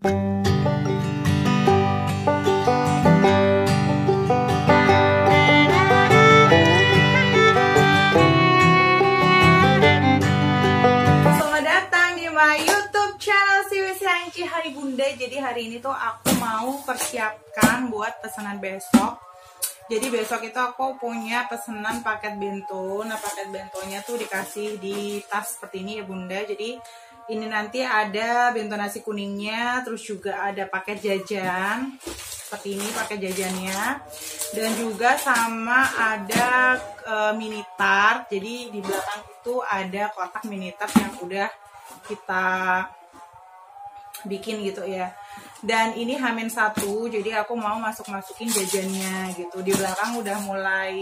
Hai Bunda, jadi hari ini tuh aku mau persiapkan buat pesanan besok. Jadi besok itu aku punya pesanan paket bento. Nah paket bentonya tuh dikasih di tas seperti ini ya Bunda. Jadi ini nanti ada bento nasi kuningnya, terus juga ada paket jajan seperti ini paket jajannya, dan juga sama ada mini tart. Jadi di belakang itu ada kotak mini tart yang udah kita bikin gitu ya. Dan ini H-1, jadi aku mau masukin jajannya gitu. Di belakang udah mulai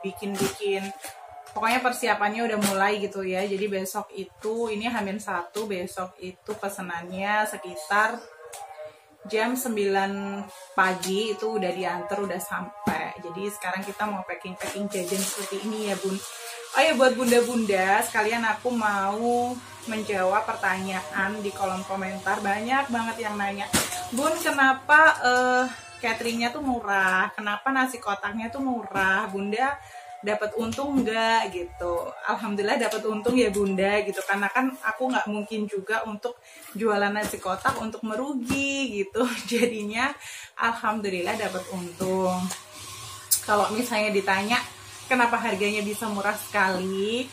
bikin pokoknya persiapannya udah mulai gitu ya. Jadi besok itu ini H-1, besok itu pesenannya sekitar jam 9 pagi itu udah diantar, udah sampai. Jadi sekarang kita mau packing jajan seperti ini ya Bun. Oh ya, buat bunda-bunda sekalian, aku mau menjawab pertanyaan di kolom komentar. Banyak banget yang nanya, Bun kenapa cateringnya tuh murah, kenapa nasi kotaknya tuh murah, Bunda dapat untung nggak gitu. Alhamdulillah dapat untung ya Bunda gitu, karena kan aku nggak mungkin juga untuk jualan nasi kotak untuk merugi gitu. Jadinya alhamdulillah dapat untung. Kalau misalnya ditanya kenapa harganya bisa murah sekali,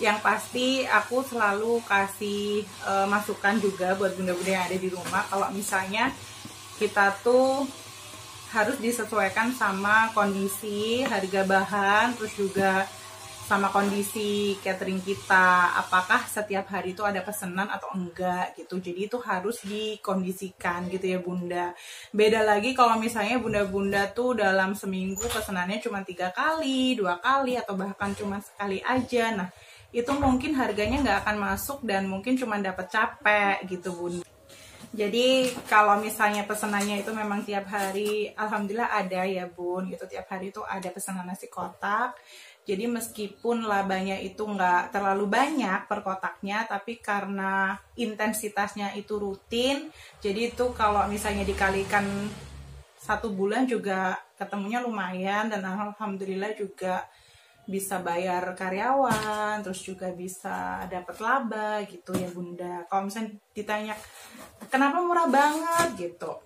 yang pasti aku selalu kasih masukan juga buat bunda-bunda yang ada di rumah. Kalau misalnya kita tuh harus disesuaikan sama kondisi harga bahan, terus juga sama kondisi catering kita, apakah setiap hari itu ada pesanan atau enggak gitu. Jadi itu harus dikondisikan gitu ya Bunda. Beda lagi kalau misalnya bunda-bunda tuh dalam seminggu pesanannya cuma 3 kali, 2 kali, atau bahkan cuma sekali aja. Nah itu mungkin harganya nggak akan masuk dan mungkin cuma dapat capek gitu Bunda. Jadi kalau misalnya pesanannya itu memang tiap hari, alhamdulillah ada ya Bun gitu, tiap hari itu ada pesanan nasi kotak. Jadi meskipun labanya itu nggak terlalu banyak per kotaknya, tapi karena intensitasnya itu rutin, jadi itu kalau misalnya dikalikan 1 bulan juga ketemunya lumayan, dan alhamdulillah juga bisa bayar karyawan, terus juga bisa dapat laba gitu ya Bunda. Kalau misalnya ditanya kenapa murah banget gitu,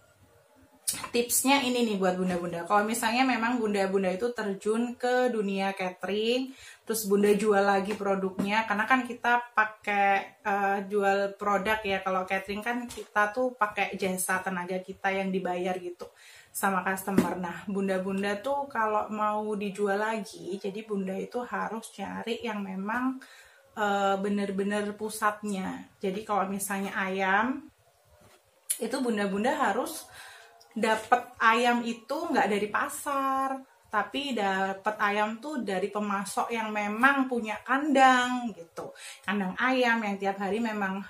tipsnya ini nih buat bunda-bunda. Kalau misalnya memang bunda-bunda itu terjun ke dunia catering, terus bunda jual lagi produknya, karena kan kita pakai jual produk ya. Kalau catering kan kita tuh pakai jasa tenaga kita yang dibayar gitu sama customer. Nah bunda-bunda tuh kalau mau dijual lagi, jadi bunda itu harus cari yang memang bener-bener pusatnya. Jadi kalau misalnya ayam, itu bunda-bunda harus dapat ayam itu nggak dari pasar, tapi dapat ayam tuh dari pemasok yang memang punya kandang gitu, kandang ayam yang tiap hari memang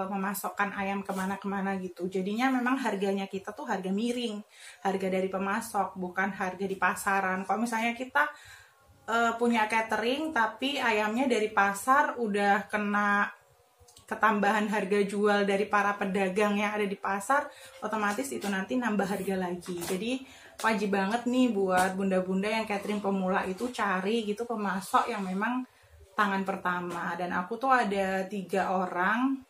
memasokkan ayam kemana-kemana gitu. Jadinya memang harganya kita tuh harga miring, harga dari pemasok, bukan harga di pasaran. Kalau misalnya kita punya catering tapi ayamnya dari pasar, udah kena ketambahan harga jual dari para pedagang yang ada di pasar, otomatis itu nanti nambah harga lagi. Jadi wajib banget nih buat bunda-bunda yang catering pemula itu cari gitu pemasok yang memang tangan pertama. Dan aku tuh ada 3 orang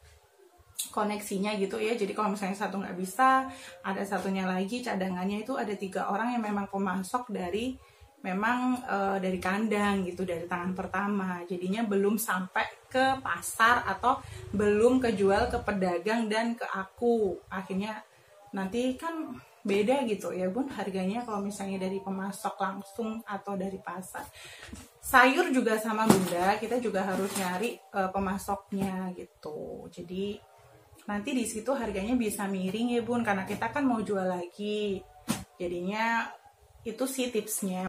koneksinya gitu ya. Jadi kalau misalnya satu nggak bisa, ada satunya lagi cadangannya, itu ada 3 orang yang memang pemasok dari dari kandang gitu, dari tangan pertama. Jadinya belum sampai ke pasar atau belum kejual ke pedagang dan ke aku. Akhirnya nanti kan beda gitu ya Bun harganya kalau misalnya dari pemasok langsung atau dari pasar. Sayur juga sama Bunda, kita juga harus nyari pemasoknya gitu. Jadi nanti di situ harganya bisa miring ya Bun, karena kita kan mau jual lagi. Jadinya itu sih tipsnya.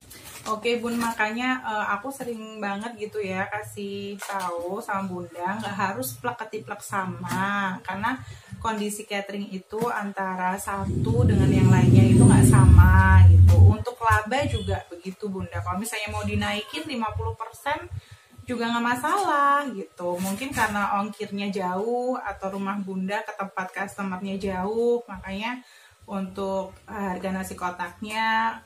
Oke Bun, makanya aku sering banget gitu ya kasih tahu sama Bunda, nggak harus plek-ketiplek sama, karena kondisi catering itu antara satu dengan yang lainnya itu nggak sama gitu. Untuk laba juga begitu Bunda, kalau misalnya mau dinaikin 50% juga nggak masalah gitu. Mungkin karena ongkirnya jauh atau rumah bunda ke tempat customernya jauh, makanya untuk harga nasi kotaknya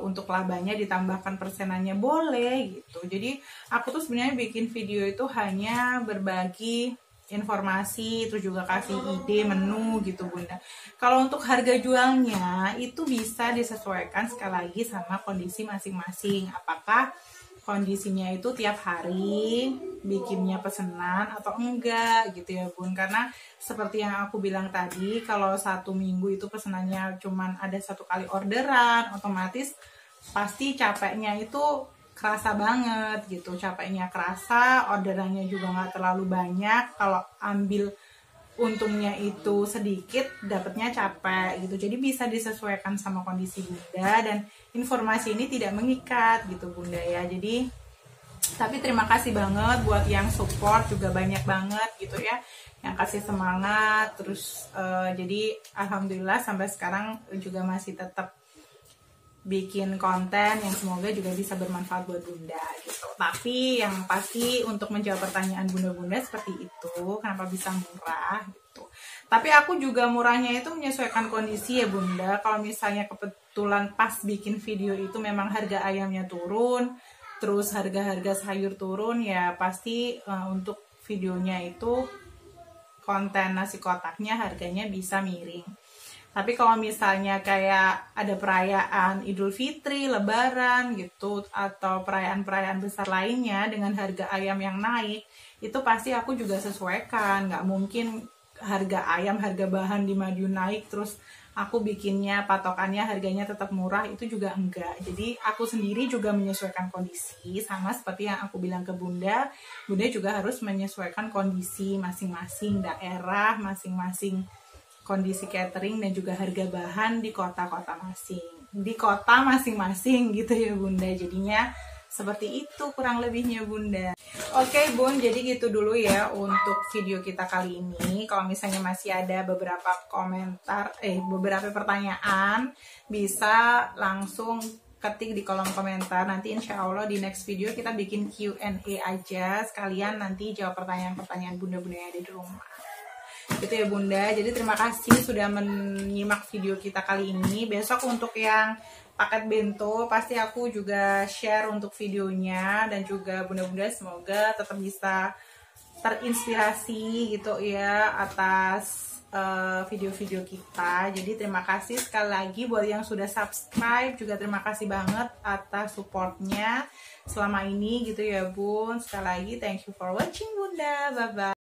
untuk labanya ditambahkan persenannya boleh gitu. Jadi aku tuh sebenarnya bikin video itu hanya berbagi informasi, terus juga kasih ide menu gitu bunda. Kalau untuk harga jualnya itu bisa disesuaikan sekali lagi sama kondisi masing-masing. Apakah kondisinya itu tiap hari bikinnya pesanan atau enggak gitu ya bun. Karena seperti yang aku bilang tadi, kalau 1 minggu itu pesanannya cuman ada 1 kali orderan, otomatis pasti capeknya itu kerasa banget gitu. Capeknya kerasa, orderannya juga nggak terlalu banyak. Kalau ambil untungnya itu sedikit, dapatnya capek gitu. Jadi bisa disesuaikan sama kondisi bunda, dan informasi ini tidak mengikat gitu bunda ya. Jadi tapi terima kasih banget buat yang support juga banyak banget gitu ya, yang kasih semangat terus. Jadi alhamdulillah sampai sekarang juga masih tetap bikin konten yang semoga juga bisa bermanfaat buat bunda gitu. Tapi yang pasti untuk menjawab pertanyaan bunda-bunda seperti itu, kenapa bisa murah gitu. Tapi aku juga murahnya itu menyesuaikan kondisi ya bunda. Kalau misalnya kebetulan pas bikin video itu memang harga ayamnya turun, terus harga-harga sayur turun, ya pasti untuk videonya itu konten nasi kotaknya harganya bisa miring. Tapi kalau misalnya kayak ada perayaan Idul Fitri, Lebaran gitu, atau perayaan-perayaan besar lainnya dengan harga ayam yang naik, itu pasti aku juga sesuaikan. Nggak mungkin harga ayam, harga bahan di Madiun naik, terus aku bikinnya patokannya harganya tetap murah, itu juga enggak. Jadi aku sendiri juga menyesuaikan kondisi, sama seperti yang aku bilang ke bunda. Bunda juga harus menyesuaikan kondisi masing-masing daerah, masing-masing kondisi catering dan juga harga bahan di kota-kota masing-masing gitu ya bunda. Jadinya seperti itu kurang lebihnya bunda. Oke bun, jadi gitu dulu ya untuk video kita kali ini. Kalau misalnya masih ada beberapa komentar, beberapa pertanyaan, bisa langsung ketik di kolom komentar. Nanti insya Allah di next video kita bikin Q&A aja, sekalian nanti jawab pertanyaan-pertanyaan bunda-bunda yang ada di rumah gitu ya bunda. Jadi terima kasih sudah menyimak video kita kali ini. Besok untuk yang paket bento pasti aku juga share untuk videonya, dan juga bunda-bunda semoga tetap bisa terinspirasi gitu ya atas video-video kita. Jadi terima kasih sekali lagi buat yang sudah subscribe, juga terima kasih banget atas supportnya selama ini gitu ya bun. Sekali lagi thank you for watching bunda, bye bye.